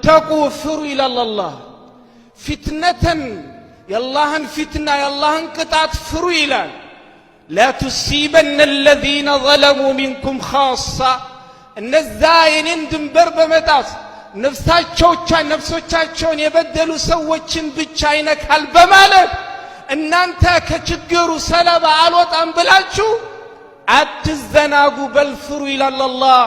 واتقوا فروا إلى الله فتنة ياللهن فتنة ياللهن قطعت فروا إلى لا تصيبن الذين ظلموا منكم خاصة النزاين دنبر بمتاس ነፍሶቻቸውን የበደሉ ሰዎችን ብቻ ይነካል በማለት እናንተ ከችግሩ ሰለባ አልወጣም ብላችሁ አትዘናጉ በልፍሩ ይላል አላህ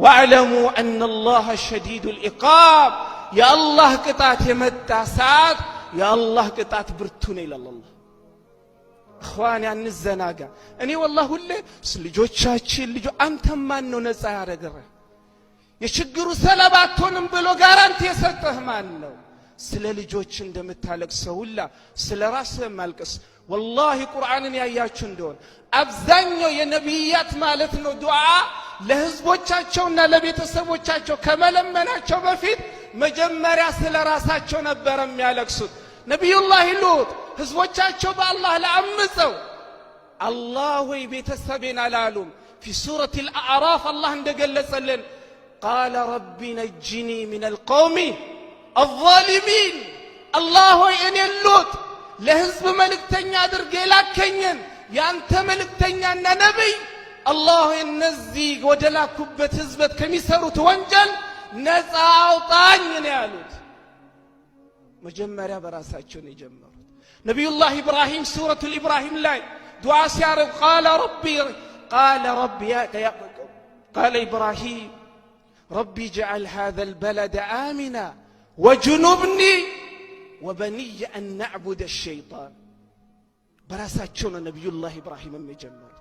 واعلموا ان الله شديد العقاب يا الله ቅጣት የመጣ ሰዓት يا الله ቅጣት ብርቱ ነው ይላል አላህ اخوان አንዘናጋ እኔ والله ሁሌ ልጆቻችን አንተ ማን ነው ነፃ ያረገረ የችግሩ ሰለባ አትሆንም ብሎ ጋራንቲ የሰጠህ ማን ነው ስለ ልጆች እንደምታለቅሰው ሁላ ስለ ራስህ ማልቀስ والله ቁርአንን ያያችሁ እንደሆነ አብዛኛው የነብያት ማለት ነው ዱዓ ለህዝቦቻቸውና ለቤተሰቦቻቸው ከመለመናቸው በፊት መጀመሪያ ስለ ራሳቸው ነበር የሚያለቅሱት ነብዩላህ ሉጥ ህዝቦቻቸው በአላህ ለአምፀው አላህ ወይ ቤተሰቤን አላሉም في سورة الأعراف الله እንደገለጸልን قال رب نجني من القوم الظالمين الله ان اللوط ለህዝብ መልእክተኛ አድርገ ላከኝን ያንተ መልእክተኛና ነብይ الله እነዚህ ወደላኩበት ህዝበት ከሚሰሩት ወንጀል ነፃ አውጣኝ ነው ያሉት መጀመሪያ በራሳቸው ነው የጀመሩት ነብዩላህ ኢብራሂም ሱረቱ ኢብራሂም ላይ ዱዓ ሲያረግ قال ربي قال إبراهيم ربي اجعل هذا البلد آمنا وجنبني وبني أن نعبد الشيطان براساتشون نبي الله إبراهيم مجمر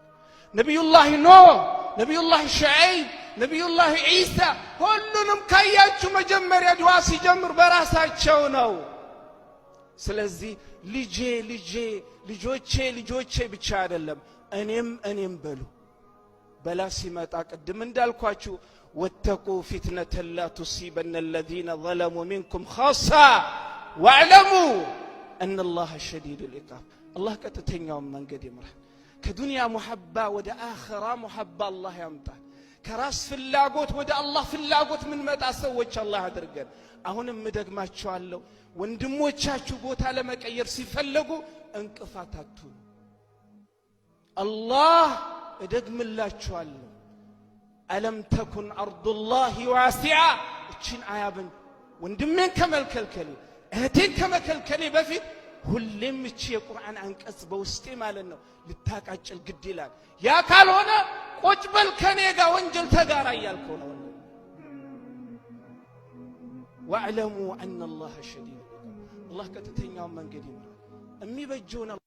نبي الله نوح نبي الله شعيب نبي الله عيسى كلهم كياتشو مجمر يدوا سيجمر براساتشون سلازي ልጆቼ ብቻ አይደለም እኔም በላ ሲመጣ ቀድም እንዳልኳችሁ واتقوا فتنة لا تصيبن الذين ظلموا منكم خاصة واعلموا أن الله شديد العقاب الله كتتنياهم من قد يمره كدنيا محبة ودى آخرة محبة الله يمتع كراس في اللاقوت ودى الله في اللاقوت من مدى سوّج الله درقان أهون مدق ما تشوالو واندمو تشاچو بوتا لما كير سيفلقو انقفاتاتون الله ادق من الله تشوالو ألم تكن أرض الله واسعة اتشين آيابن وندمين كمالكالكالي اهتين كمالكالكالي بفيد هلم اتشي القرآن عنك أسبا واستعمالنا للتاك القدلان يا كالونا قجبل كنيقا وانجل تقارا يالكونا واعلموا أن الله شديد الله كتتين يوم من قديم أمي بجون